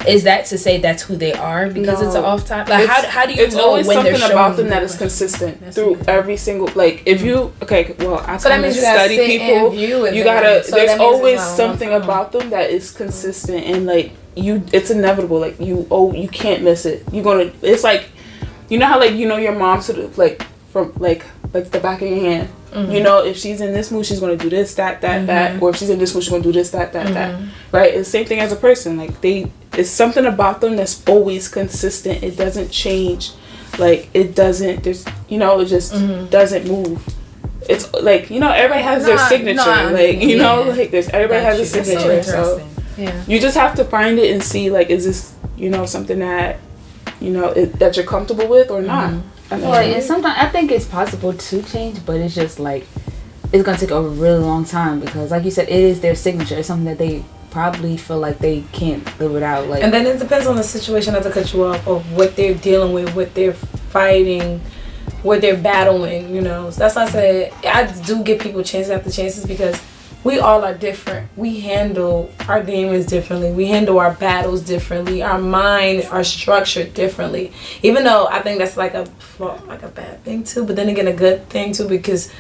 Is that to say that's who they are because it's an off time? Like how do you know when they're showing? It's always something about them that is consistent through every single, like if you I kind of study people. You gotta. There's always something about them that is consistent, and like it's inevitable. Like you can't miss it. It's like how like your mom sort of like from like the back of your hand. If she's in this mood, she's going to do this, that, or if she's in this mood, she's going to do this, that, right? It's the same thing as a person. Like it's something about them that's always consistent. It doesn't change. Like it doesn't. There's it just doesn't move. It's like everybody has their signature. Like there's everybody has a signature. So you just have to find it and see like is this something that that you're comfortable with or not. And sometimes I think it's possible to change, but it's just like it's gonna take a really long time because, like you said, it is their signature. It's something that they probably feel like they can't live without. Like, and then it depends on the situation, not to cut you off, of what they're dealing with, what they're fighting, what they're battling. So that's why I said I do give people chances after chances because we all are different. We handle our demons differently. We handle our battles differently. Our mind are structured differently. Even though I think that's like a bad thing too, but then again a good thing too, because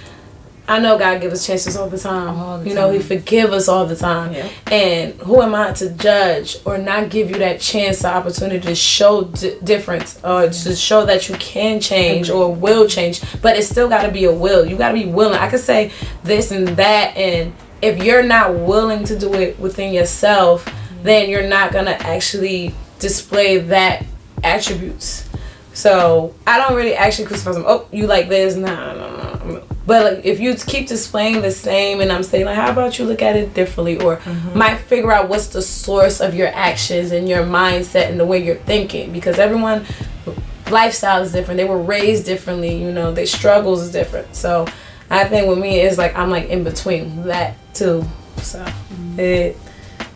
I know God gives us chances all the time. You know, He forgive us all the time. Yeah. And who am I to judge or not give you that chance, the opportunity to show difference or to show that you can change or will change. But it's still got to be a will. You got to be willing. I could say this and that, and if you're not willing to do it within yourself, then you're not going to actually display that attributes. So I don't really actually crucify them. Oh, you like this? No. But like, if you keep displaying the same, and I'm saying like, how about you look at it differently, or might figure out what's the source of your actions and your mindset and the way you're thinking, because everyone lifestyle is different. They were raised differently. You know, their struggles is different. So I think with me, it's like I'm like in between that too. So I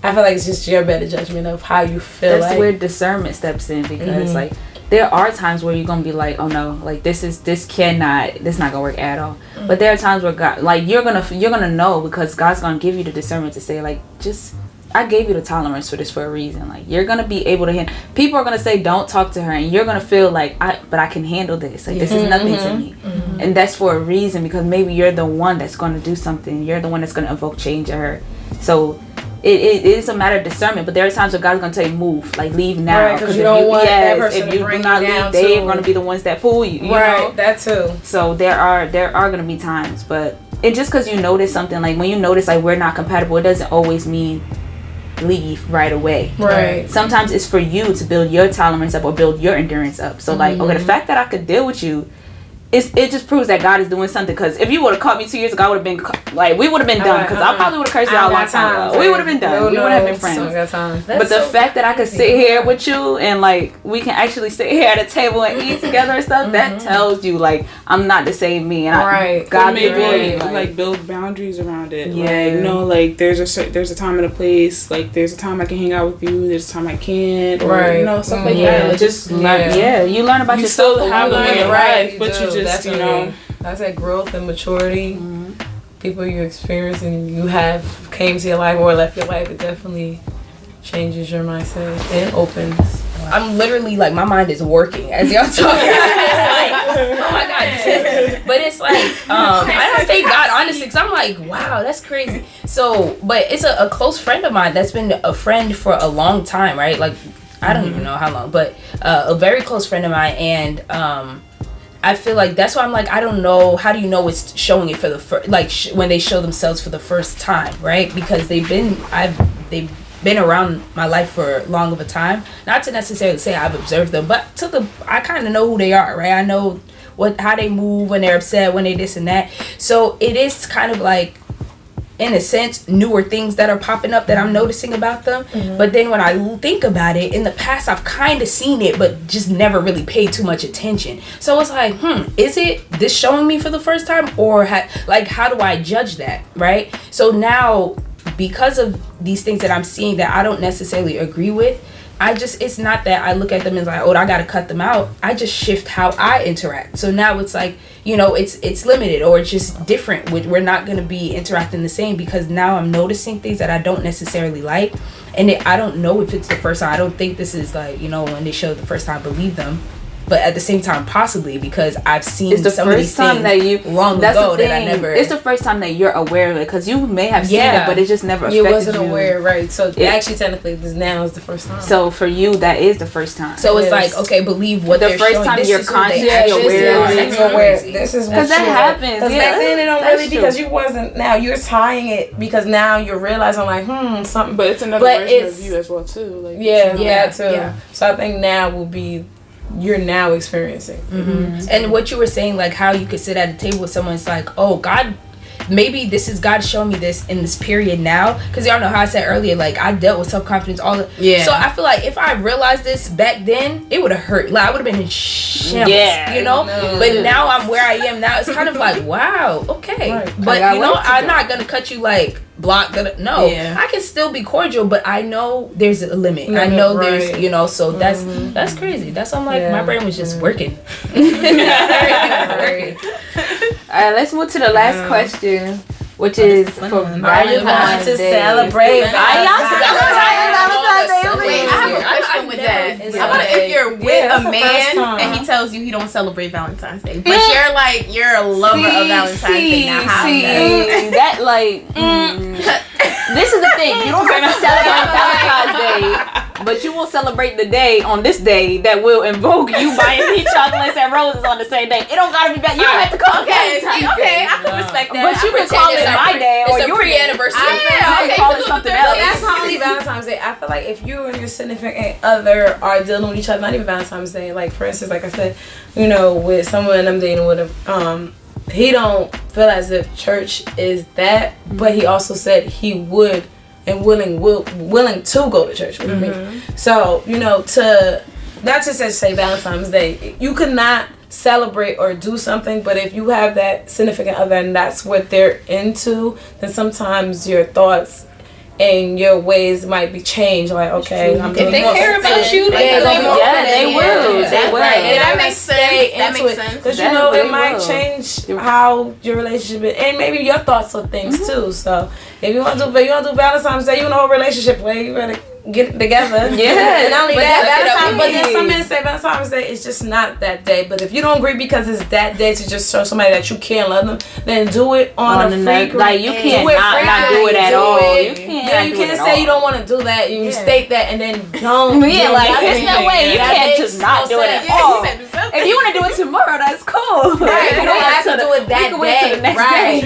feel like it's just your better judgment of how you feel. That's where discernment steps in, because like there are times where you're gonna be like, oh no, like this not gonna work at all. But there are times where God, like you're gonna know, because God's gonna give you the discernment to say like, just I gave you the tolerance for this for a reason. Like you're gonna be able to handle. People are gonna say don't talk to her, and you're gonna feel like I can handle this. Like this is nothing to me, and that's for a reason, because maybe you're the one that's gonna do something. You're the one that's gonna evoke change in her. So it is a matter of discernment. But there are times where God's gonna tell you move, like leave now, because you don't want that person if you bring do not you down leave, they're gonna be the ones that fool you. You know? That too. So there are gonna be times, but it just because you notice something, like when you notice like we're not compatible, it doesn't always mean leave right away. Right. Sometimes it's for you to build your tolerance up or build your endurance up. So like, okay, the fact that I could deal with you, it just proves that God is doing something. Because if you would have caught me 2 years ago, I would have been like, we would have been done. Because I probably would have cursed y'all a long time ago. We would have been done. We would have been friends. But the fact that I could sit here with you and like we can actually sit here at a table and eat together and stuff, that tells you like I'm not the same me. And God be maybe like build boundaries around it. Yeah. Like, you know, like there's a time and a place. Like there's a time I can hang out with you. There's a time I can't. Or you know, stuff like that. Like, just learn. Yeah, you learn about yourself. You still have them in your life, but you just you know, that's that growth and maturity. People you experience and you have came to your life or left your life, it definitely changes your mindset and opens. I'm literally like, my mind is working as y'all talking. Like, oh my God. But it's like, I don't thank God, honestly, because I'm like, wow, that's crazy. So, but it's a close friend of mine that's been a friend for a long time, right? Like, I don't even know how long, but a very close friend of mine. And I feel like that's why I'm like, I don't know, how do you know it's showing it for the first, like when they show themselves for the first time, right? Because they've been around my life for long of a time. Not to necessarily say I've observed them, but I kind of know who they are, right? I know how they move when they're upset, when they this and that. So it is kind of like, in a sense, newer things that are popping up that I'm noticing about them. But then when I think about it, in the past I've kind of seen it, but just never really paid too much attention. So it's like, is it this showing me for the first time, or how do I judge that, right? So now, because of these things that I'm seeing that I don't necessarily agree with, it's not that I look at them and like, oh, I gotta cut them out. I just shift how I interact. So now it's like, you know, it's limited, or it's just different. We're not gonna be interacting the same, because now I'm noticing things that I don't necessarily like, and I don't know if it's the first time. I don't think this is like, you know, when they show the first time, believe them. But at the same time, possibly, because I've seen some of these things long ago that I never... It's the first time that you're aware of it, because you may have seen it, but it just never affected you. You wasn't aware, right? So actually, technically, this now is the first time. So for you, that is the first time. So it's like, okay, believe what they're showing. The first time you're conscious, you're aware. This is what because that happens. Because back then, it don't really, because you wasn't... Now, you're tying it, because now you're realizing, like, something... But it's another version of you as well, too. Like, that too. Yeah. So I think now will be... you're now experiencing. And what you were saying, like how you could sit at a table with someone, it's like, oh, God, maybe this is God showing me this in this period now, because y'all know how I said earlier, like I dealt with self-confidence so I feel like if I realized this back then, it would have hurt. Like I would have been in shambles, you know. But now I'm where I am now. It's kind of like, wow, okay, but you know, I'm not gonna cut you like block that. No, I can still be cordial, but I know there's a limit. I know there's, you know, so that's crazy. That's why I'm like, my brain was just working. All right, let's move to the last question. which is for Valentine's to celebrate. Wait, I have a question with that. How about if you're with a man and he tells you he don't celebrate Valentine's Day, but you're a lover of Valentine's Day? Now, how that this is the thing. You don't celebrate Valentine's Day, but you will celebrate the day on this day that will invoke you buying me chocolates and roses on the same day. It don't gotta be bad. You don't have to call it Valentine's Day. I can respect that. But you can call it my day or your pre-anniversary. You can call it something else. That's not only Valentine's Day. I feel like if you and your significant other are dealing with each other, not even Valentine's Day, like for instance, like I said, with someone I'm dating with, he don't feel as if church is that, but he also said he would and willing to go to church with me. So, to not just say Valentine's Day, you could not celebrate or do something, but if you have that significant other and that's what they're into, then sometimes your thoughts and your ways might be changed. Like, okay, if they care about you, they will. And that makes sense. Because it might change how your relationship is, and maybe your thoughts on things too. So if you want to do Valentine's Day, whole relationship way, you better get it together. Yeah. And not only that, Valentine's, but then some men say Valentine's Day is just not that day. But if you don't agree because it's that day to just show somebody that you care and love them, then do it on a frequent. Like you can't not do it at all. You can't. You can't say you don't want to do that. You state that and then don't. There's no way you can't just not do it at all. If you want to do it tomorrow, that's cool. Right. You don't have to do it that day. Right.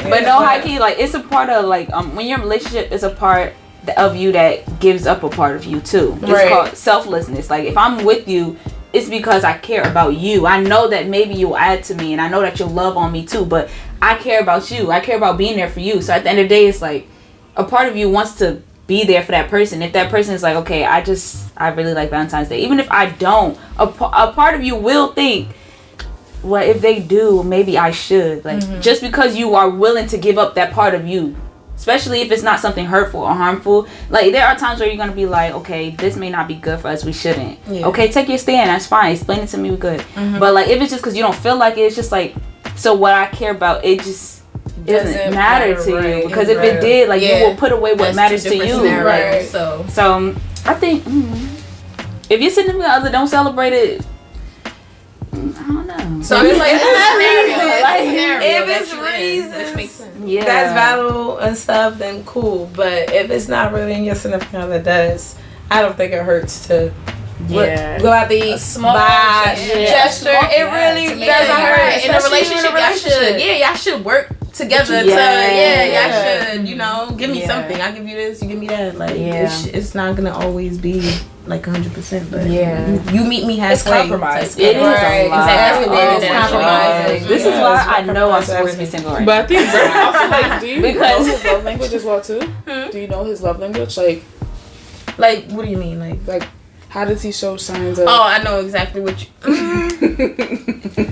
But no, high key, like it's a part of when your relationship is a part of you that gives up a part of you too. It's called selflessness. Like if I'm with you, it's because I care about you. I know that maybe you'll add to me and I know that you'll love on me too, but I care about you. I care about being there for you. So at the end of the day, it's like a part of you wants to be there for that person. If that person is like, okay, I really like Valentine's Day. Even if I don't, a part of you will think, well, if they do, maybe I should. Like just because you are willing to give up that part of you. Especially if it's not something hurtful or harmful. Like, there are times where you're going to be like, okay, this may not be good for us. We shouldn't. Yeah. Okay, take your stand. That's fine. Explain it to me. We're good. But, like, if it's just because you don't feel like it, it's just like, so what I care about, it just doesn't matter to you. Because if it did, like, you will put away what matters to you. Right. So I think, if your significant other don't celebrate it, I don't know. So it's like, if it's reasons, which makes sense. That's valuable and stuff, then cool. But if it's not really in your significant other does, I don't think it hurts to go out to eat, a small gesture. It really doesn't hurt. In a relationship, y'all should work together. Y'all should, give me something. I give you this, you give me that. Like, it's not gonna always be like 100%, but you meet me halfway. It's compromise. It is exactly. It's compromise. This is why I know I'm supposed to be single right now. But I think Brittany also, like, do you know his love language as well too? Do you know his love language? Like, what do you mean? Like how does he show signs of? Oh, I know exactly what you.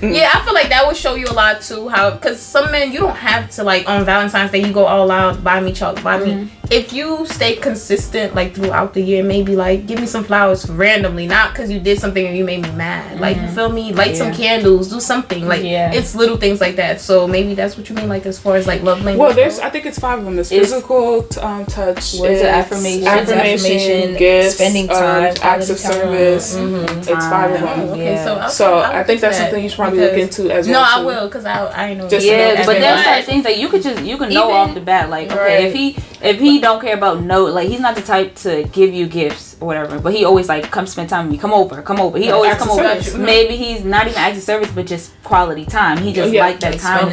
Yeah, I feel like that would show you a lot too. Because some men, you don't have to, like, on Valentine's Day, you go all out, buy me chocolate, buy me. If you stay consistent, like, throughout the year, maybe, like, give me some flowers randomly, not because you did something and you made me mad. Like, you feel me? Light some candles, do something. Like, it's little things like that. So maybe that's what you mean, like, as far as, like, love language. Well, I think it's 5 of them. It's physical touch, words of affirmation, gifts, spending time, acts of service. It's 5 of them. Okay, so I think that's something you should probably look into as well. No, I will, because I know. But there's certain things that you can know off the bat. Like, okay, if he don't care about like, he's not the type to give you gifts or whatever, but he always like, come spend time with me, come over. He always come over. Maybe he's not even acts of service, but just quality time. He just like that time.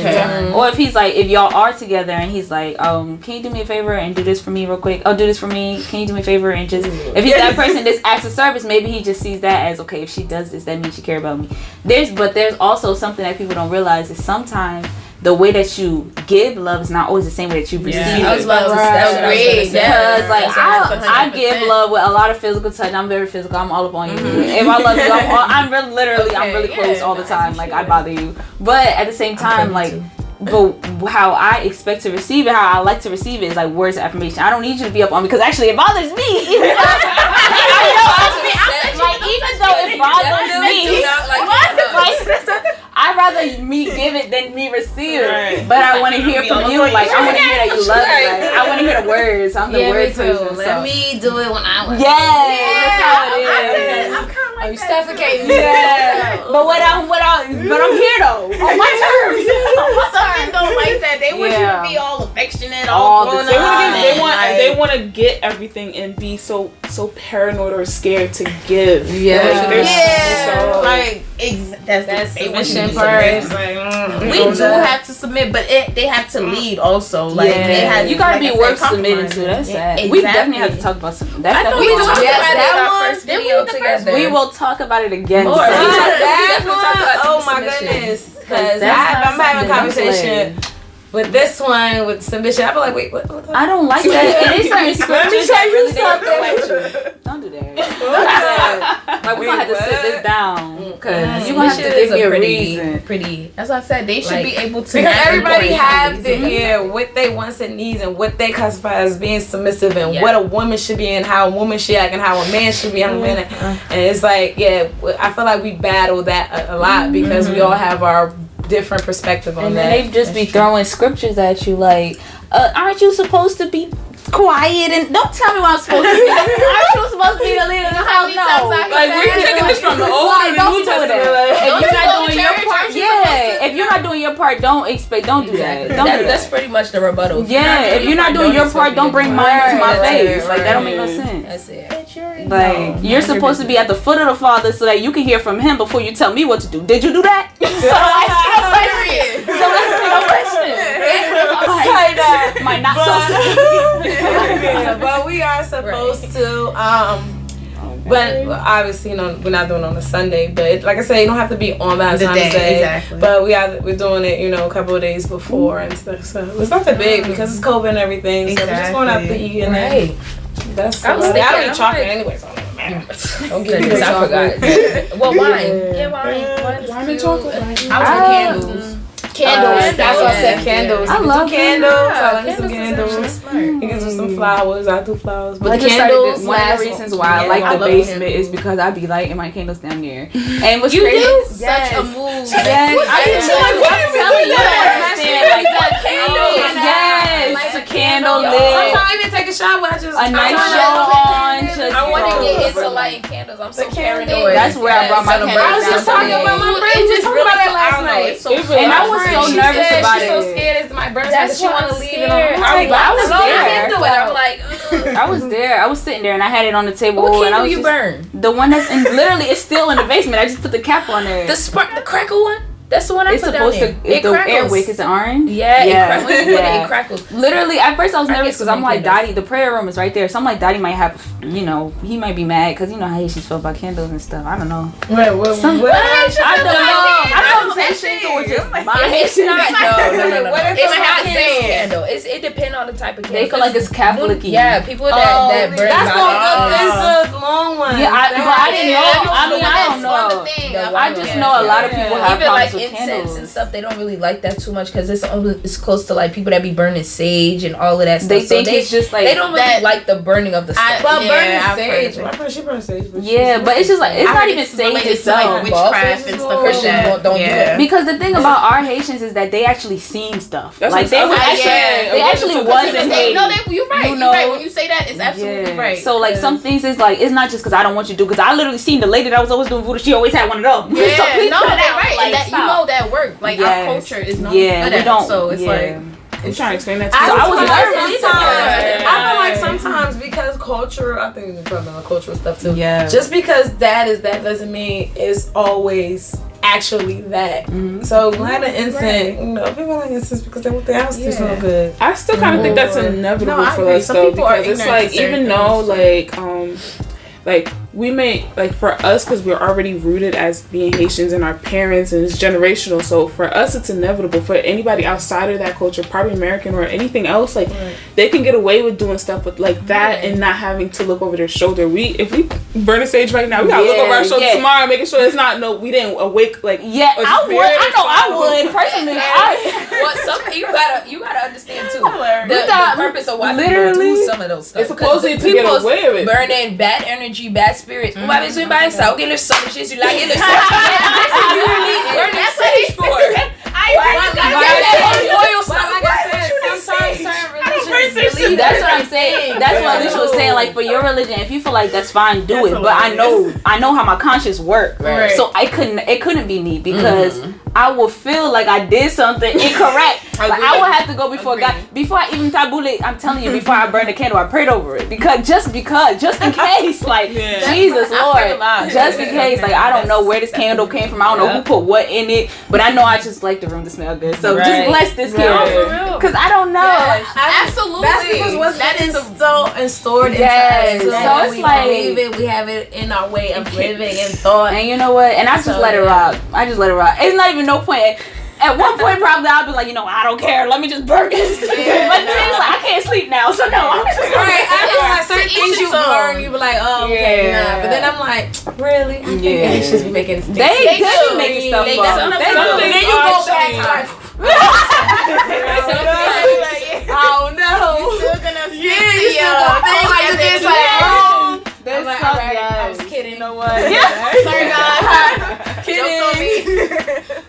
Or if he's like, if y'all are together and he's like, can you do me a favor and do this for me real quick? Oh, do this for me. Can you do me a favor and just, if he's that person that's acts of service, maybe he just sees that as, okay, if she does this, that means she cares about me. There's also something that people don't realize is sometimes the way that you give love is not always the same way that you receive it. Because like I give love with a lot of physical touch. I'm very physical. I'm all up on you. If I love you, I'm really close all the time. Like, I bother you. But at the same time, like, but how I expect to receive it, how I like to receive it is like words of affirmation. I don't need you to be up on me because actually it bothers me. Even though it bothers me, I'd rather rather me give it than me receive it. Right. But I want to hear from you. Like, I want to hear that you love it. Like, I want to hear the words. I'm the word person. Let me do it when I want. That's how it is. I'm kind of like you suffocating. Yeah. But I'm here though. On my terms. Some men don't like that. They want you to be all affectionate, all grown up. They want to get everything and be so paranoid or scared to give. That's submission part. We do have to submit, but they have to lead also. Like they have, you gotta be worth submitting to. That's sad. Exactly. We definitely have to talk about something. That's we talked about it in our first video together. We will talk about it again. Oh my goodness. Because I'm having a conversation with this one with submission. I'll be like, wait, what? I don't like that. And it's certain scriptures that really don't do that. Like, we're gonna have to sit this down because you're gonna have to give me a reason. Pretty. As I said, they should be able to. Because everybody have to hear what they wants and needs and what they classify as being submissive and what a woman should be and how a woman should act and how a man should be. How a man act. And it's like, I feel like we battle that a lot because we all have our different perspective on that. And they just be throwing scriptures at you like, aren't you supposed to be quiet and don't tell me what I'm supposed to be. Aren't you supposed to be the leader of the house? No. Like, we're taking this from the Old and the New Testament. If you're not doing your part, if you're not doing your part, don't do that. That's pretty much the rebuttal. Yeah, if you're not doing your part, don't bring mine to my face. Like, that don't make no sense. That's it. Like, you're supposed to be at the foot of the Father so that you can hear from Him before you tell me what to do. Did you do that? So let's make a question. My not so but we are supposed to but obviously, we're not doing it on a Sunday. But like I said, you don't have to be on Valentine's Day. Exactly. But we're doing it, a couple of days before and stuff. So it's not that big because it's COVID and everything. So we're just going out to eat and then that's. I don't eat chocolate anyway, so don't get me I forgot. Well, wine. Yeah, wine and chocolate. I was candles. Candles. That's what I said. Candles. I love candles. I like some candles. You can do some flowers. I do flowers. But the candles. One of the reasons why I like the basement is because I be lighting my candles down there. And what's crazy? You do such a move. Yes. I'm telling you, like that candle. Yes. A candle lit. Sometimes I even take a shot where I just a nice show on. I want to get into lighting candles. I'm so paranoid. That's where I brought my candles. I was just talking about my brain. We just talking about that last night. And I was so nervous about it. She's so scared it's my birthday that she want to leave it on. I was there. I'm like, I was there. I was sitting there and I had it on the table. What candle you burn? The one that's literally it's still in the basement. I just put the cap on there. The crackle one. That's the one I put down there. It's the air wick is orange. Yeah. It crackles. Literally, at first I was nervous because I'm like, Daddy, the prayer room is right there. So I'm like, Daddy might have, he might be mad because how Haitians feel about candles and stuff. I don't know. Wait, I don't know. I don't say shit or just it's not. No. What if it's not candle? It depends on the type of candle. They feel like it's Catholic-y. Yeah, people that burn. That's the long one. Yeah, I didn't know. I mean, I don't know. I just know a lot of people have problems with incense and stuff. They don't really like that too much because it's close to like people that be burning sage and all of that stuff. They think it's just like they don't really like the burning of the stuff. Burning sage. My friend, she burns sage. Yeah, but it's just like it's not even sage itself. Witchcraft and stuff like that. Don't do it. Because the thing about our Haitians is that they actually seen stuff. Like they actually wasn't. No, you're right. You're right. When you say that, it's absolutely right. So like some things is like it's not just because I don't want you to do. Because I literally seen the lady that was always doing voodoo. She always had one of those. Yeah, so please no, that's right. Like, and that that work. Like our culture is not good at it. So it's like. I'm trying to explain that to you. I was nervous. I feel like sometimes because culture, I think we're talking about cultural stuff too. Yeah. Just because that doesn't mean it's always actually that. Mm-hmm. So light an incense, people like incense because they want their house to smell good. I still kind of think that's inevitable for us though, because it's like even though like we may like for us because we're already rooted as being Haitians in our parents and it's generational, so for us it's inevitable. For anybody outside of that culture, probably American or anything else, like they can get away with doing stuff with like that and not having to look over their shoulder. If we burn a sage right now, we gotta look over our shoulder tomorrow, making sure it's not we didn't awake like I would personally. You gotta understand too the purpose of why people do some of those stuff. It's supposedly to get away with burning bad energy, bad spirits. Ou pas besoin de ça. Ok, le sang de Jésus là, et le sang. You need burning sage for. That's what I'm saying. That's what Alicia was saying. Like, for your religion, if you feel like that's fine, do it. But I know how my conscience works. Right. So it couldn't be me because I will feel like I did something incorrect. Like, I will have to go before God. Before I even tabule, I'm telling you, before I burn the candle, I prayed over it. Just in case, like, Jesus, Lord. Just in case, like, I don't know where this candle came from. I don't know who put what in it. But I know I just like the room to smell good. So just bless this candle. Because I don't know. Yes, absolutely. That's because what's that is so stored inside. Yes. So it's we like, believe it. We have it in our way of living and thought. And you know what? And I just let it rock. It's not even no point. At one point, probably I'll be like, I don't care. Let me just burn this. But then it's like, I can't sleep now, so no. I'm just right. I feel like certain things you learn, you be like, oh, okay, nah. But then I'm like, really? I think they should be making this. They do making stuff up. Then you go back to oh no. You still gonna see like this, like, I was kidding. You know what? Sorry, guys. Kidding.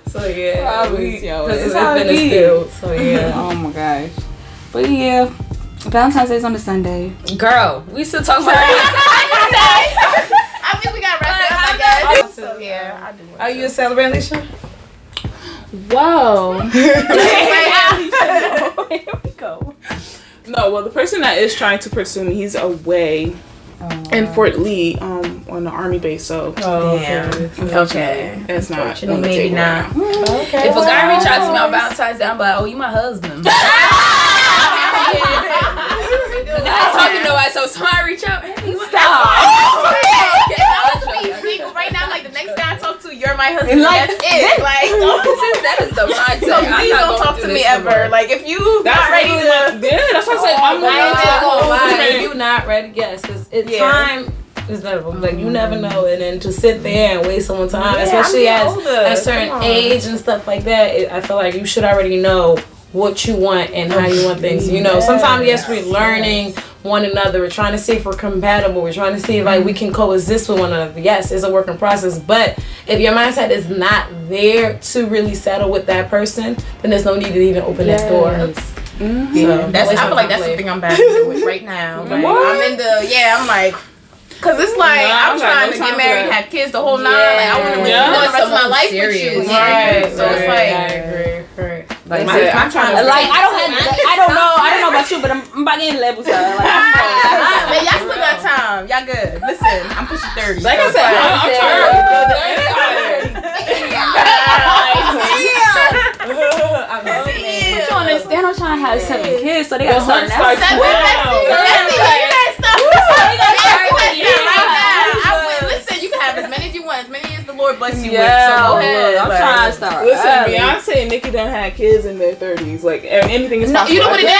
So yeah, because it's been instilled. So yeah. Oh my gosh. But yeah, Valentine's Day is on a Sunday. Girl, we still talking about I think we got wrapped up. I guess. So yeah, I do. Are you a celebrant, Alicia? Wow. Here we go. No, well, the person that is trying to pursue me, he's away in Fort Lee, on the army base. So, okay, it's not. Maybe not. Okay. If a guy reach out to me on Valentine's Day, I'm like, oh, you my husband. I ain't talking to nobody, so somebody reach out. Hey, Stop. Right now, like the next guy I talk to, you're my husband. Like, that's it. Like, that is the mindset. so please don't talk to me ever. Like, if you not ready to, that's what I said. I'm If you not ready, yes, because time is never like you never know, and then to sit there and waste someone's time, especially at a certain age and stuff like that. I feel like you should already know what you want and how you want things. Sometimes yes, we're learning one another. We're trying to see if we're compatible. We're trying to see if like we can coexist with one another. Yes, it's a work in process. But if your mindset is not there to really settle with that person, then there's no need to even open that door. Mm-hmm. So I feel like that's something I'm battling with right now. Like, I'm in I'm like, cause it's like I'm trying to get married, have kids, the whole nine. Like I want to live the rest of my life with you. Right. So it's like, I agree. Like I'm trying to I don't know about you, but I'm about getting levels. Man, y'all still got time. Y'all good. Listen, I'm pushing 30. Like I said, I'm tired. You don't understand? I'm trying to have 7 kids, so they got to start now. 7. Listen, you can have as many as you want, as many as the Lord bless you with. So go ahead. I'm trying to start. Listen, Beyonce and Nicki done had kids in their 30s. Like anything is possible. You know what it is?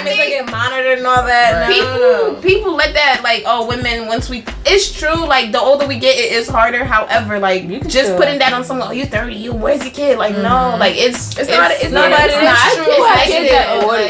They get monitored and all that. People let that women it's true. Like the older we get, it is harder. However, like just putting that on someone, you 30, where's your kid? Like no, like it's not true.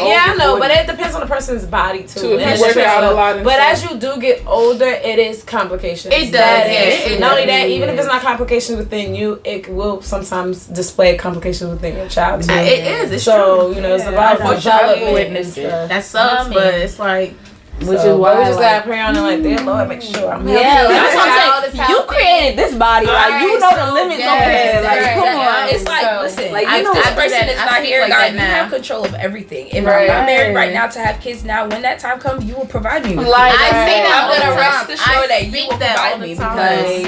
Yeah, I know, but it depends on the person's body too. But as you do get older, it is complications. It does. Not only that, even if it's not complications within you, it will sometimes display complications within your child too. It is. It's so true. it's a lot of development and stuff. That sucks, but it's like. Which is why we just gotta pray on it like, dear Lord, make sure I'm healthy. That's what I'm saying. You created this body, like you know the limits over there. Like come on. It's like, listen, like this person is not here. God, you have control of everything. If I'm not married right now to have kids now, when that time comes, you will provide me with kids. I say that I'm gonna rest assured that you will provide me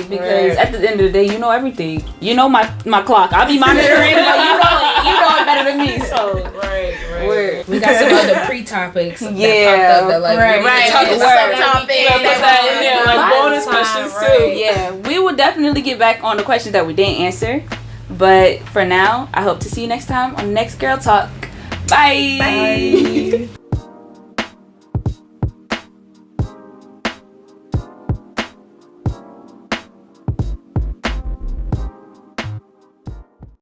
because at the end of the day, you know everything. You know my clock. I'll be monitoring, but you know it better than me. So right. We got some other pre-topics. Yeah. Bonus questions too. Yeah, we will definitely get back on the questions that we didn't answer. But for now, I hope to see you next time on Next Girl Talk. Bye.